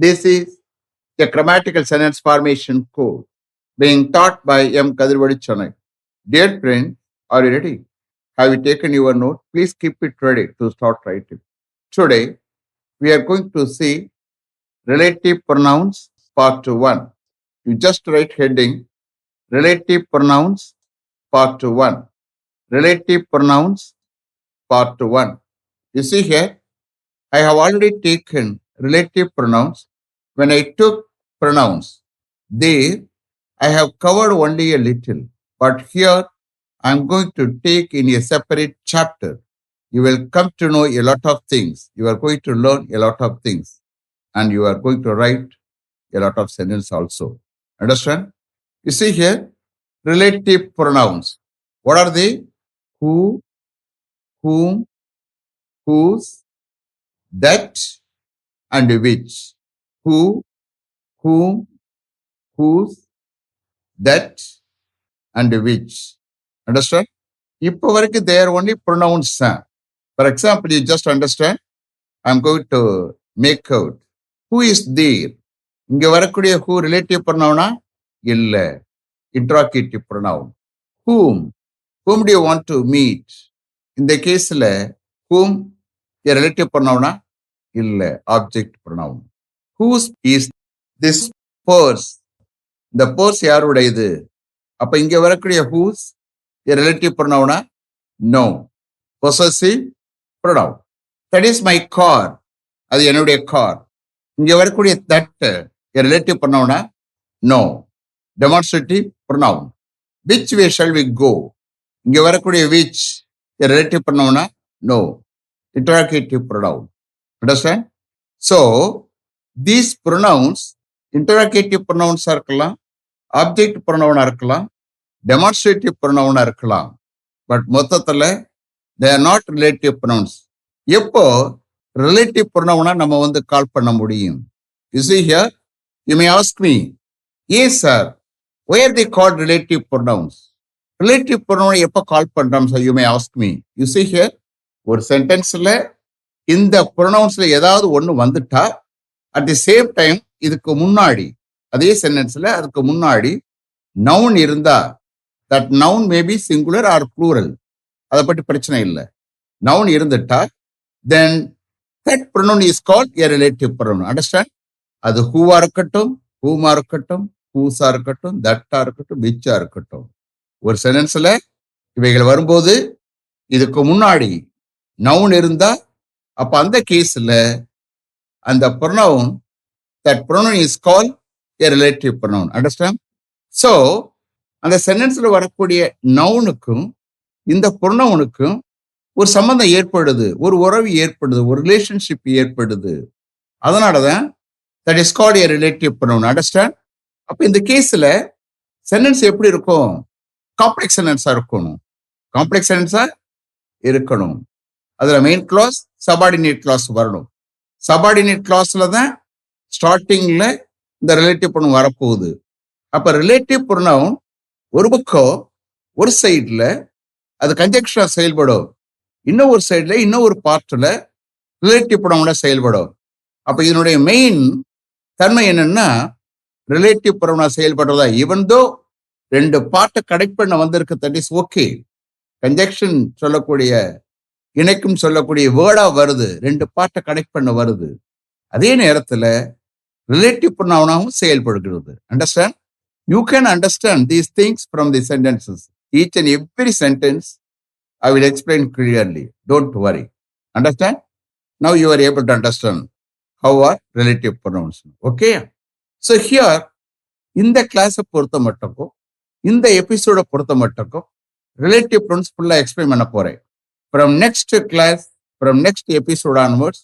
This is a grammatical sentence formation course being taught by M Kathirvelu. Dear friend, are you ready? Have you taken your note? Please keep it ready to start writing. Today, we are going to see relative pronouns part 1. You just write heading relative pronouns part 1. Relative pronouns part 1. You see here, I have already taken relative pronouns. When I took pronouns, there I have covered only a little, but here I am going to take in a separate chapter. You will come to know a lot of things. You are going to learn a lot of things, and you are going to write a lot of sentences also. Understand? You see here, relative pronouns. What are they? Who, whom, whose, that, and which. Who, whom, whose, that, and which. Understand? இப்போ வரைக்கும் they are only pronouns. For example, you just understand. I'm going to make out. Who is there? இங்க வரக்கூடிய who relative pronoun? இல்ல. Interrogative pronoun. Whom? Whom do you want to meet? இந்த கேஸ்ல whom a relative pronoun? இல்ல. Object pronoun. Whose is this purse? இந்த purse யாருடையது? அப்ப இங்க வரக்கூடிய whose a relative pronoun? No. Possessive pronoun. That is my car. அது என்னுடைய கார். இங்க வரக்கூடிய that a relative pronoun? No. Demonstrative pronoun. Which way shall we go? இங்க வரக்கூடிய which a relative pronoun? No. Interrogative pronoun. Understand? So, these pronouns, interrogative pronouns இருக்கலாம், object pronoun இருக்கலாம், demonstrative pronoun இருக்கலாம். But மொத்தத்துல they are not relative pronouns. எப்போ relative pronoun நம்ம வந்து கால் பண்ண முடியும்? You see here, you may ask me, yes sir, why are they called relative pronouns? Relative pronoun எப்போ கால் பண்றோம்? So you may ask me. You see here, ஒரு சென்டென்ஸ்ல இந்த ப்ரொனவுன்ஸ்ல ஏதாவது ஒண்ணு வந்துட்டா அட் தி சேம் டைம் இதுக்கு முன்னாடி அதே சென்டென்ஸ்ல அதுக்கு முன்னாடி நவுன் இருந்தா that noun maybe singular or plural, அதை பற்றி பிரச்சனை இல்லை. நவுன் இருந்துட்டா then that pronoun is called a relative pronoun. Understand? அது ஹூவா இருக்கட்டும், ஹூமா இருக்கட்டும், ஹூஸா இருக்கட்டும், தட்டா இருக்கட்டும், விச்சா இருக்கட்டும். ஒரு சென்டென்ஸ்ல இவைகள் வரும்போது இதுக்கு முன்னாடி நவுன் இருந்தா அப்ப அந்த கேஸ்ல அந்த pronoun, that pronoun is called a relative pronoun. Understand? So, அந்த சென்டென்ஸ்ல வரக்கூடிய நவுனுக்கும் இந்த pronounக்கும் ஒரு சம்பந்தம் ஏற்படுது, ஒரு உறவு ஏற்படுது, ஒரு ரிலேஷன்ஷிப் ஏற்படுது. அதனாலதான் that is called a relative pronoun. Understand? அப்ப இந்த கேஸ்ல சென்டென்ஸ் எப்படி இருக்கும்? காம்ப்ளெக்ஸ் சென்டென்ஸா இருக்கணும். காம்ப்ளெக்ஸ் சென்டென்ஸா இருக்கணும். அதுல மெயின் கிளாஸ், சபார்டினேட் கிளாஸ் வரணும். சபார்டினேட் கிளாஸ்ல தான் ஸ்டார்டிங்ல இந்த ரிலேட்டிவ் ப்ரொனவுன் வரப்போகுது. அப்ப ரிலேட்டிவ் ப்ரொனவுன் ஒரு பக்கம் ஒரு சைட்ல அது கன்ஜெக்ஷனா செயல்படும், இன்னொரு சைட்ல இன்னொரு பார்ட்ல ரிலேட்டிவ் ப்ரொனவுனா செயல்படும். அப்ப இதனுடைய மெயின் தன்மை என்னன்னா ரிலேட்டிவ் ப்ரொனவுனா செயல்படுறதா. ஈவன் தோ ரெண்டு பார்ட்டை கனெக்ட் பண்ண வந்திருக்கு, தட் இஸ் ஓகே. கன்ஜெக்ஷன் சொல்லக்கூடிய இணைக்கும் சொல்லக்கூடிய வேர்டா வருது, ரெண்டு பார்ட்டை கனெக்ட் பண்ண வருது. அதே நேரத்துல ரிலேட்டிவ் ப்ரொனவுனாவும் செயல்படுகிறது. Understand? You can understand these things from the sentences. Each and every sentence I will explain clearly. Don't worry. Understand? Now you are able to understand how are relative pronounce. Okay? So here இந்த கிளாஸை பொறுத்த மட்டுக்கும், இந்த எபிசோட பொறுத்த மட்டுக்கும் relative pronounce ஃபுல்லா explain பண்ண போறேன். From next class, from next episode onwards,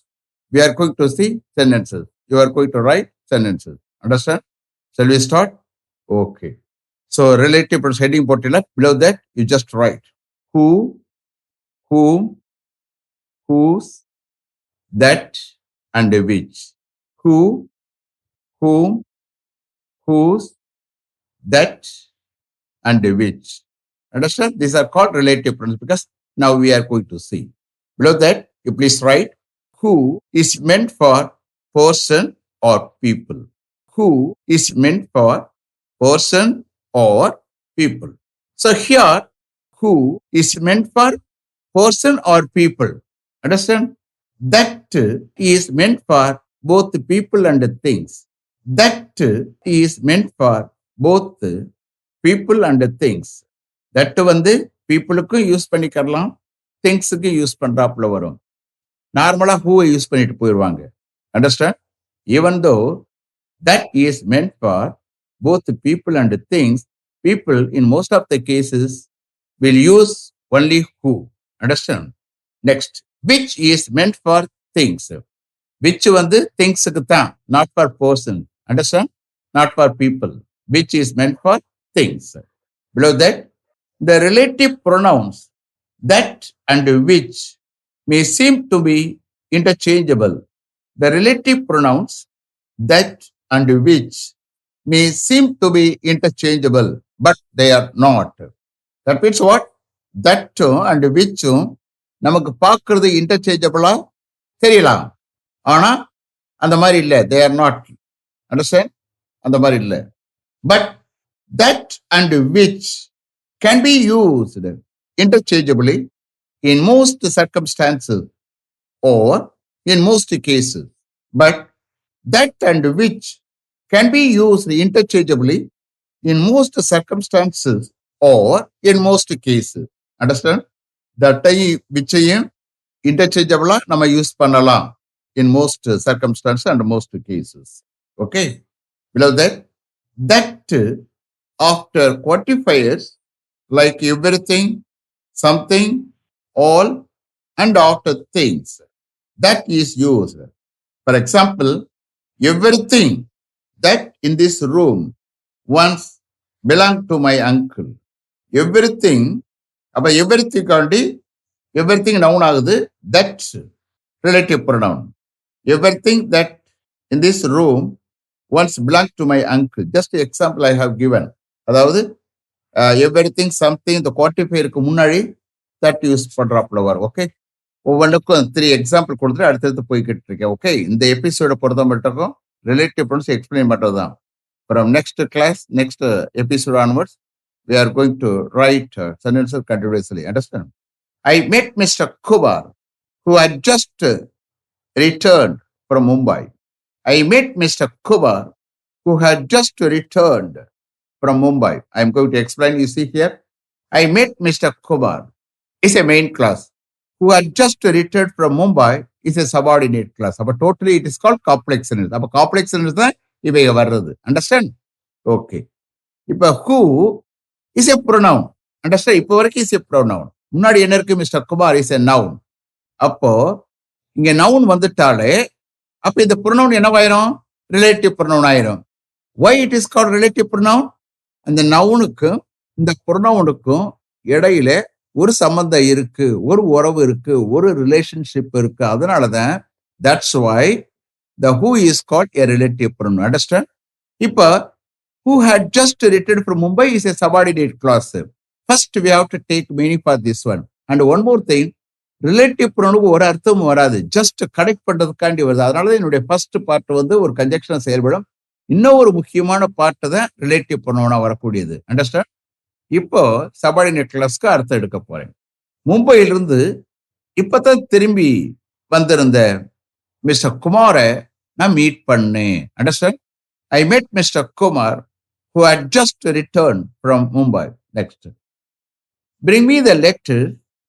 we are going to see sentences. You are going to write sentences. Understand? Shall we start? Okay. So, relative pronouns heading portilla. Below that, you just write who, whom, whose, that, and which. Who, whom, whose, that, and which. Understand? These are called relative pronouns because now we are going to see. Below that, you please write who is meant for person or people. Who is meant for person or people. So here, who is meant for person or people. Understand? That is meant for both the people and the things. That is meant for both the people and the things. That வந்து பீப்புளுக்கும் use பண்ணிக்கலாம், திங்ஸுக்கும் use பண்றாப்புல வரும். நார்மலா ஹூவை use பண்ணிட்டு போயிடுவாங்க. Understand? Even though that is meant for both the people and the things, people in most of the cases will use only who. Understand? Next, which is meant for things. Which வந்து திங்ஸுக்கு தான், not for person. Understand? Not for people. Which is meant for things. Below that, the relative pronouns that and which may seem to be interchangeable. The relative pronouns that and which may seem to be interchangeable, but they are not. That means what? That and which நமக்கு பார்க்கறது இன்டர்சேஞ்சபிளா தெரியலாம், ஆனா அந்த மாதிரி இல்லை. They are not. Understand? அந்த மாதிரி இல்லை. But that and which can be used interchangeably in most circumstances or in most cases. But that and which can be used interchangeably in most circumstances or in most cases. Understand? That whichையும் interchangeably நம்ம use பண்ணலாம் in most circumstances and most cases. Okay? Below that, that after quantifiers like everything, something, all, and after things, that is used. For example, everything that in this room once belonged to my uncle. Everything, அப்ப everything காண்டி everything noun ஆகுது. That relative pronoun. Everything that in this room once belonged to my uncle. Just the example I have given. அதாவது everything, something, the quantifierக்கு முன்னாடி that use பண்றாப்புல வரும். Okay, ஒவ்வொன்றுக்கும் 3 example கொடுத்துட்டு அடுத்தடுத்து போய்கிட்டு இருக்கேன். ஓகே, இந்த எபிசோட பொறுத்த மட்டும் ரிலேட்டிவ் ப்ரொனவுன்ஸ் எக்ஸ்பிளைன் பண்றது தான். From next class, next episode onwards, we are going to write sentences continuously. Understand? I met Mr. Kubar, who had just returned from Mumbai. I met Mr. Kubar, who had just returned from Mumbai. I am going to explain. You see here, I met Mr. Kubar is a main class. Who had just returned from Mumbai is a subordinate class. But totally it is called complex sentence. அப்ப complex sentence தான் இவைக வர்றது. Understand? Okay. இப்ப who is a pronoun. Understand? இப்போ வரைக்கும் is a pronoun. முன்னாடி என்ன இருக்கு? Mr. Kumar is a noun. அப்போ இங்க noun வந்துட்டாலே அப்ப இந்த pronoun என்னவாயிரும்? Relative pronoun ஆயிரும். Why it is called relative pronoun? அந்த நவுனுக்கும் இந்த pronounக்கும் இடையில ஒரு சம்பந்தம் இருக்கு, ஒரு உறவு இருக்கு, ஒரு ரிலேஷன்ஷிப் இருக்கு. அதனாலதான் that's why the who is called a relative pronoun. Understand? இப்ப who had just returned from Mumbai is a subordinate clause. First we have to take meaning for this one. And one more thing, relative pronoun ஒரு அர்த்தமும் வராது, just connect பண்றதுக்காண்டி வருது. அதனாலதான் என்னுடைய first part வந்து ஒரு conjunction செயல்படும். இன்னும் ஒரு முக்கியமான பார்ட் தான் ரிலேட்டிவ் pronoun வரக்கூடியது. அண்டர்ஸ்டாண்ட்? இப்போ சபார்டினேட் கிளாஸ்க்கு அர்த்தம் எடுக்க போறேன். மும்பையிலிருந்து இப்பதான் திரும்பி வந்திருந்த மிஸ்டர் குமாரை நான் மீட் பண்ணேன். Understand? I met Mr. Kumar who had just returned from Mumbai. Next. Bring me the letter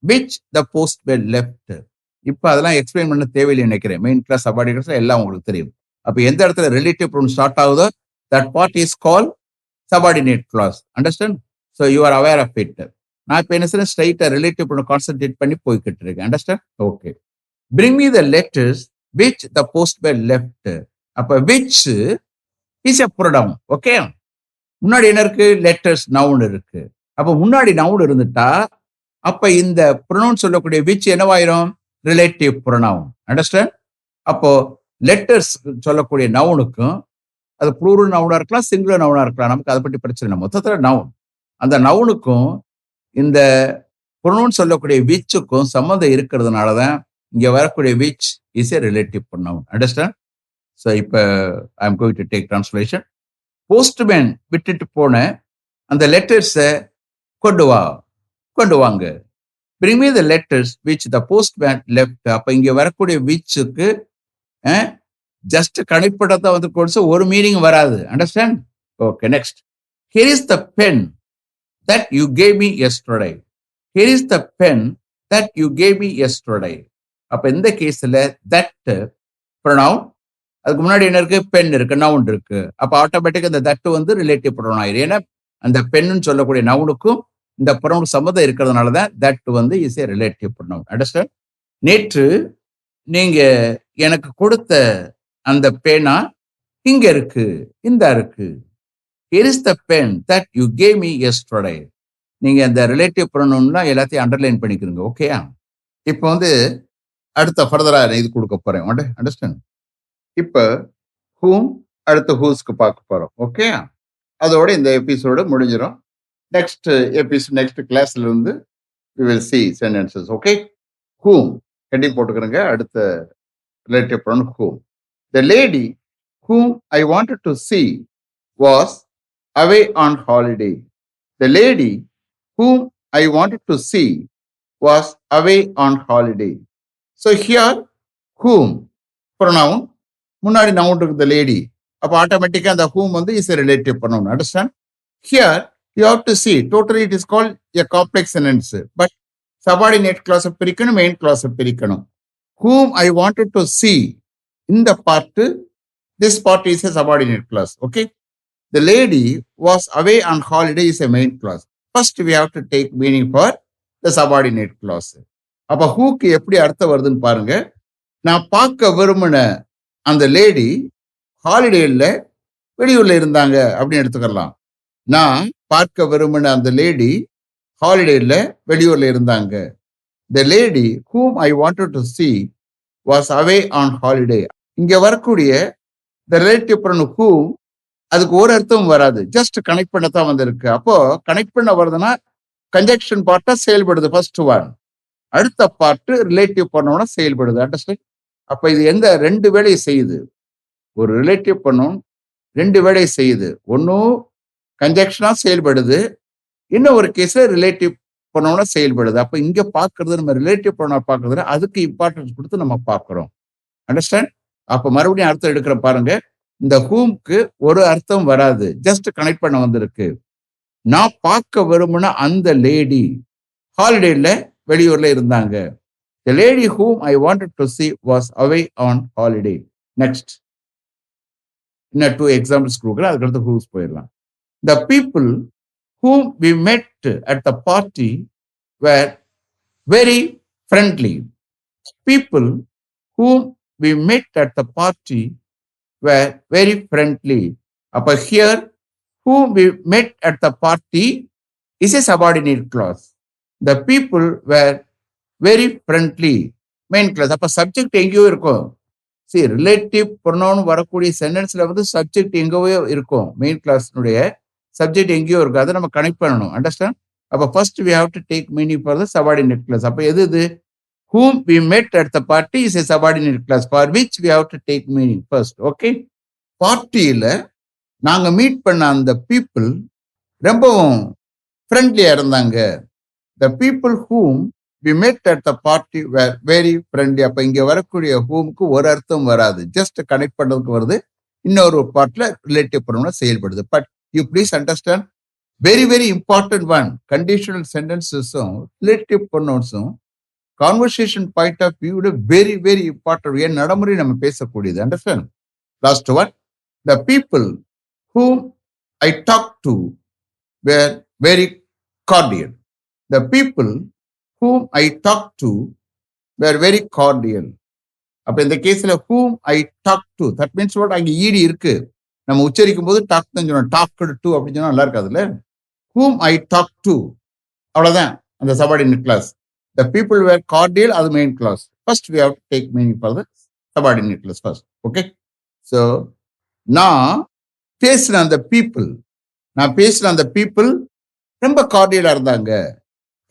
which the postman left. இப்ப அதெல்லாம் எக்ஸ்பிளைன் பண்ண தேவையில்லை நினைக்கிறேன். மெயின் கிளாஸ் சபார்டினேட் கிளாஸ் எல்லாம் உங்களுக்கு தெரியும். அப்ப எந்த இடத்துல ரிலேட்டிவ் ப்ரொனவுன் ஸ்டார்ட் ஆகுதோ that part is called subordinate clause. Understand? So you are aware of it. நான் இப்போ என்ன செய்யறேன், ஸ்ட்ரைட்டா ரிலேட்டிவ் ப்ரொனவுன் கான்சென்ட்ரேட் பண்ணி போய்கிட்டு இருக்கேன். Understand? Okay. Bring me the letters which the postman left. அப்ப which is a pronoun. Okay, முன்னாடி என்ன இருக்கு? லெட்டர்ஸ் நவுன் இருக்கு. அப்ப முன்னாடி நவுன் இருந்துட்டா அப்ப இந்த ப்ரொனவுன் சொல்லக்கூடிய விச் என்னவாயிரும்? Relative pronoun. அண்டர்ஸ்டாண்ட்? அப்போ லெட்டர்ஸ் சொல்லக்கூடிய நவுனுக்கும் அது ப்ளூரல் நவுனா இருக்கலாம், சிங்குலர் நவுனா இருக்கலாம், நமக்கு அதை பற்றி பிரச்சனை இல்லை. மொத்தத்துல நவுன். அந்த நவுனுக்கும் இந்த ப்ரொனவுன் சொல்லக்கூடிய விச்சுக்கும் சம்மந்தம் இருக்கிறதுனாலதான் இங்க வரக்கூடிய which is a relative pronoun. Understand? So இப்போ I am going to take translation. Postman விட்டுட்டு போன அந்த லெட்டர்ஸை கொண்டு வா, கொண்டு வாங்க. Bring me the letters which the postman left. அப்ப இங்க வரக்கூடிய whichக்கு ஜஸ்ட் கனெக்ட் பண்ணதான் வந்து கொடுத்து ஒரு மீனிங் வராது. Understand? Okay, next. Here is the pen that you gave me yesterday. Here is the pen that you gave me yesterday. அப்ப இந்த கேஸ்ல that pronoun, அதுக்கு முன்னாடி என்ன இருக்கு? பென் இருக்கு, நவுன் இருக்கு. அப்ப ஆட்டோமேட்டிக் அந்த தட் வந்து ரிலேட்டிவ் ப்ரொனவுன் ஆயிரும். ஏன்னா அந்த பென்னு சொல்லக்கூடிய நவுனுக்கும் இந்த ப்ரொனவுன் சம்மந்தம் இருக்கிறதுனால தான் தட் வந்து is a relative pronoun. Understand? நேற்று நீங்க எனக்கு கொடுத்த அந்த பேனா இங்க இருக்கு, இந்த இருக்கு. Here is the pen that you gave me yesterday. நீங்க அந்த ரிலேட்டிவ் ப்ரொனவுன்லாம் எல்லாத்தையும் அண்டர்லைன் பண்ணிக்கிறீங்க. ஓகேயா? இப்போ வந்து அடுத்த ஃபர்தரா இது கொடுக்க போறேன். அண்டர்ஸ்டாண்ட்? இப்போ ஹூம் அடுத்த ஹூஸ்க்கு பார்க்க போறோம். ஓகே, அதோட இந்த எபிசோடு முடிஞ்சிடும். நெக்ஸ்ட் எபிசோட் நெக்ஸ்ட் கிளாஸ்ல இருந்து we will see sentences. ஓகே, ஹூம் ஹெட்டிங் போட்டுக்கிறேங்க. அடுத்த relative pronoun hmm. The lady whom I wanted to see was away on holiday. The lady whom I wanted to see was away on holiday. So here whom pronoun முன்னாடி noun இருக்கு, the lady. அப்போ ஆட்டோமேட்டிக்கா அந்த whom வந்து is a relative pronoun. Understand? Here you have to see totally it is called a complex sentence, but subordinate clause பிரிக்கணும், main clause பிரிக்கணும். Whom I wanted to see, இந்த part, this part is a subordinate clause. Okay, the lady was away on holiday is a main clause. First we have to take meaning for the subordinate clause. அப்ப whoக்கு எப்படி அர்த்தம் வருதுன்னு பாருங்க. நான் பார்க்க விரும்பின அந்த லேடி ஹாலிடேல வெளியூர்ல இருந்தாங்க அப்படின்னு எடுத்துக்கலாம். நான் பார்க்க விரும்பின அந்த லேடி ஹாலிடேல வெளியூர்ல இருந்தாங்க. The lady whom I wanted to see was away on holiday. இங்க வரக்கூடிய the relative pronoun whom அதுக்கு ஒரு அர்த்தம் வராது, ஜஸ்ட் கனெக்ட் பண்ணத்தான் வந்திருக்கு. அப்போ கனெக்ட் பண்ண வருதுன்னா கன்ஜெக்ஷன் பார்ட்டா செயல்படுது ஃபர்ஸ்ட் ஒன், அடுத்த பார்ட் ரிலேட்டிவ் pronoun செயல்படுது. அண்டர்ஸ்டாண்ட்? அப்ப இது எந்த ரெண்டு வேலையை செய்யுது? ஒரு ரிலேட்டிவ் pronoun ரெண்டு வேலையை செய்யுது. ஒன்னும் கன்ஜெக்ஷனா செயல்படுது, இன்னும் ஒரு கேஸ்ல ரிலேட்டிவ் pronoun செயல்படுது. அப்ப இங்க பாக்குறது நம்ம ரிலேட்டிவ் pronoun பாக்குறது, அதுக்கு இம்பார்ட்டன்ஸ் கொடுத்து நம்ம பார்க்கிறோம். அண்டர்ஸ்டாண்ட்? அப்ப மறுபடியும் அர்த்தம் எடுக்கிற பாருங்க. இந்த ஹூம்க்கு ஒரு அர்த்தம் வராது, ஜஸ்ட் கனெக்ட் பண்ண வந்திருக்கு. நான் பார்க்க விரும்பின அந்த லேடி ஹாலிடேல வெளியூர்ல இருந்தாங்க. The lady whom I wanted to see was away on holiday. Next, இன்னும் 2 எக்ஸாம்பிள்ஸ் கொடுக்குறேன், அதுக்கடுத்து ஹூஸ் போயிடலாம். The people whom we met at the party were very friendly. People whom we met at the party were very friendly. அப்ப here whom we met at the party is a subordinate clause. The people were very friendly, main clause. அப்ப subject எங்கேயோ இருக்கும். See, relative pronoun வரக்கூடிய சென்டென்ஸ்ல வந்து subject எங்கேயோ இருக்கும், main கிளாஸ்னுடைய subject எங்கேயோ இருக்கும். அதை நம்ம கனெக்ட் பண்ணணும். அண்டர்ஸ்டாண்ட்? அப்ப first we have to take meaning for the subordinate clause. அப்ப எது இது? Whom we met at the party is a subordinate clause for which we have to take meaning first. Okay, பார்ட்டியில நாங்க meet பண்ண அந்த people ரொம்பவும் ஃப்ரெண்ட்லியா இருந்தாங்க. The people whom we met at the party were very friendly. அப்ப இங்க வரக்கூடிய whomக்கு ஒரு அர்த்தம் வராது, ஜஸ்ட் கனெக்ட் பண்றதுக்கு வருது, இன்னொரு பார்ட்ல ரிலேட்டிவ் pronoun செயல்படுது. But you please understand, very very important one, conditional சென்டென்சஸும் ரிலேட்டிவ் ப்ரொனவுன்ஸும் கான்வர்சேஷன் பாயிண்ட் ஆஃப் வியூல வெரி வெரி இம்பார்ட்டன்ட். ஏன் நடைமுறை நம்ம பேசக்கூடியது. Understand? Last one, the people whom I talked to were very cordial. The people whom I talked to were very cordial. அப்ப இந்த கேஸ்ல whom I talked to, that means what? அங்க ED இருக்கு, நம்ம உச்சரிக்கும் போது டாக் தான் சொல்லணும், டாக்டு டு அப்படின்னு சொன்னா நல்லா இருக்காதுல்ல. whom I talked to, அவ்வளவுதான் அந்த subordinate clause. The people were cordial, அது main clause. First we have to take meaning for the subordinate clause first. Okay, so நான் பேசின அந்த பீப்புள், நான் பேசின அந்த பீப்புள் ரொம்ப கார்டியலா இருந்தாங்க,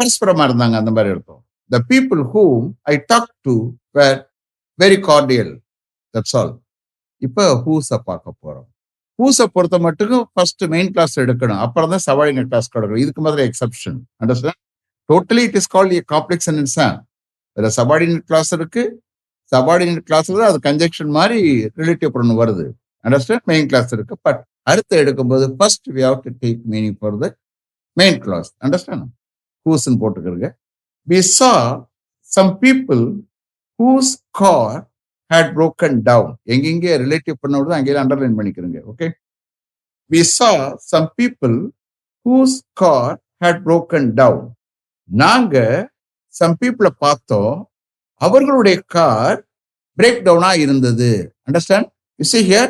பரஸ்பரமா இருந்தாங்க, அந்த மாதிரி இருக்கும். The people whom I talked to were very cordial. That's all. இப்ப ஹூஸ பார்க்க போறோம். ஹூஸ பொறுத்த மட்டுக்கும் ஃபர்ஸ்ட் மெயின் கிளாஸ் எடுக்கணும். அப்புறம் தான் சபார்டினேட் கிளாஸ் எடுக்கணும். இதுக்கு மாதிரி exception. Understand? Totally it is called a complex sentence தான். அதுல சபார்டினேட் கிளாஸ் இருக்கு. சபார்டினேட் கிளாஸ்ல தான் அது கன்ஜெக்ஷன் மாதிரி ரிலேட்டிவ் ப்ரொனவுன் வருது. அண்டர்ஸ்டாண்ட்? மெயின் கிளாஸ் இருக்கு. பட் அடுத்து எடுக்கும்போது first we have to take meaning for the main clause. Understand? ஹூஸ்ன்னு போட்டுக்கிறங்க. We saw some people whose car had broken down. எங்கெங்கே ரிலேட்டிவ் ப்ரொனவுன் தான் அங்கேயே அண்டர்லைன் பண்ணிக்கிறங்க. Okay. We saw some people whose car had broken down. நாங்க some people பார்த்தோம் அவர்களுடைய car break டவுனா இருந்தது. Understand? You see here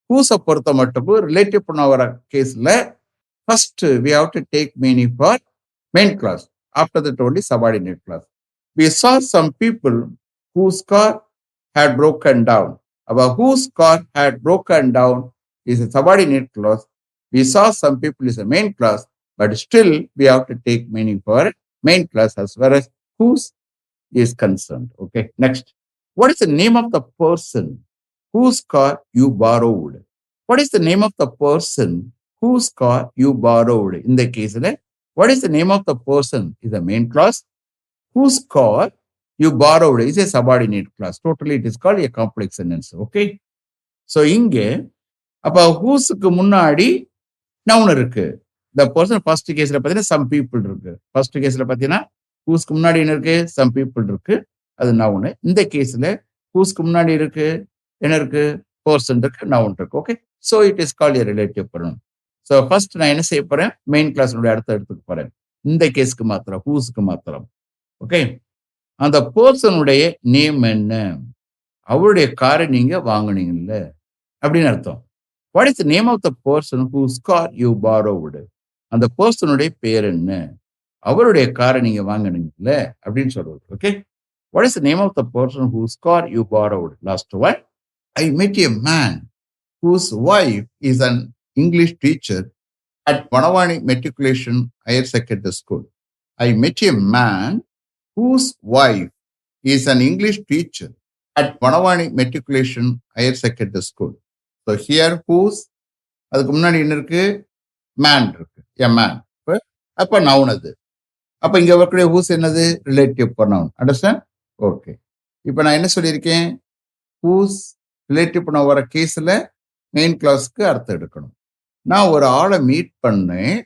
whose பொறுத்த மட்டும் ரிலேட்டிவ் ப்ரொனவுன் வர கேஸ்ல first we have to take meaning for main class. After that only subordinate class. We saw some people whose car had broken down. About whose car had broken down is a subordinate clause. We saw some people is a main class, but still we have to take meaning for main class as far as whose is concerned. Okay, next. What is the name of the person whose car you borrowed? What is the name of the person whose car you borrowed? In the case, what is the name of the person is the main clause. Whose car you borrowed is a subordinate clause. Totally it is called a complex sentence. Okay. So இங்கே அப்ப who's-க்கு முன்னாடி noun இருக்கு. The person first கேஸ்ல பார்த்தீங்கன்னா some people இருக்கு. first கேஸ்ல பார்த்தீங்கன்னா who's-க்கு முன்னாடி என்ன இருக்கு? some people இருக்கு. அது noun. இந்த கேஸ்ல who's-க்கு முன்னாடி இருக்கு என்ன இருக்கு? person இருக்கு, noun இருக்கு. Okay. So it is called a relative pronoun. So first நான் என்ன செய்ய போறேன்? மெயின் கிளாஸ்னுடைய அடுத்த எடுத்துக்க போறேன். இந்த கேஸ்க்கு மாத்திரம் who's-க்கு மாத்திரம். ஓகே. அந்த பர்சனுடைய நேம் என்ன? அவருடைய காரை நீங்க வாங்குனீங்கல்ல அப்படின்னு அர்த்தம். What is the name of the person whose car you borrowed? அந்த பர்சனுடைய பேர் என்ன? அவருடைய காரை நீங்க வாங்குனீங்கல்ல அப்படின்னு சொல்றது. Okay. What is the name of the person whose car you borrowed? Last one. I met a man whose wife is an English teacher at Panavani Matriculation Higher Secondary School. I met a man whose wife is an English teacher at Panavani Matriculation Higher Secondary School. So here whose அதுக்கு முன்னாடி என்ன இருக்கு? Man இருக்கு. a man. அப்ப noun அது. அப்ப இங்க வரக்கூடிய whose என்னது? Relative pronoun. அண்டர்ஸ்டாண்ட்? ஓகே. இப்ப நான் என்ன சொல்லியிருக்கேன்? whose ரிலேட்டிவ் pronoun வர கேஸ்ல மெயின் கிளாஸ்க்கு அர்த்தம் எடுக்கணும். நான் ஒரு ஆளை மீட் பண்ணேன்.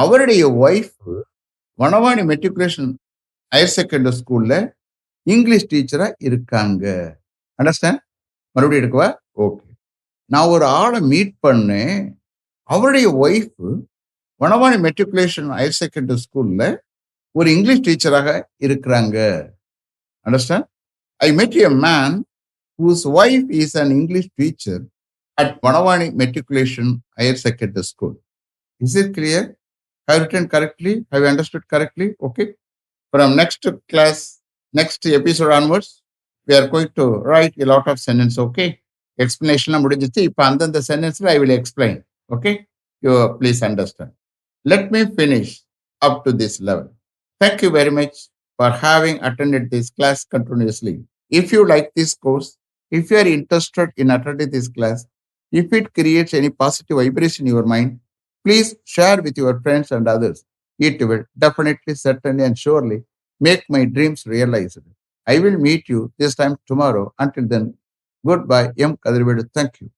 அவருடைய wife Vanavani matriculation higher secondary ஸ்கூல்ல இங்கிலீஷ் டீச்சரா இருக்காங்க. அண்டர்ஸ்டாண்ட்? மறுபடியும் எடுக்கவா? ஓகே. நான் ஒரு ஆளை மீட் பண்ணேன். அவருடைய wife Vanavani matriculation higher secondary ஸ்கூல்ல ஒரு இங்கிலீஷ் டீச்சராக இருக்கிறாங்க. Understand? I met a man whose wife is an English teacher at Panavani Matriculation Higher Secondary School. Is it clear? Have you written correctly? Have you understood correctly? Okay. From next class, next episode onwards, we are going to write a lot of sentences. Okay. Explanation முடிஞ்சிச்சு. இப்ப அந்தந்த சென்டென்ஸ்ல I will explain. Okay. You please understand. Let me finish up to this level. Thank you very much for having attended this class continuously. If you like this course, if you are interested in attending this class, if it creates any positive vibration in your mind, please share with your friends and others. It will definitely, certainly, and surely make my dreams realized. I will meet you this time tomorrow. Until then, goodbye. M Kathirvelu. Thank you.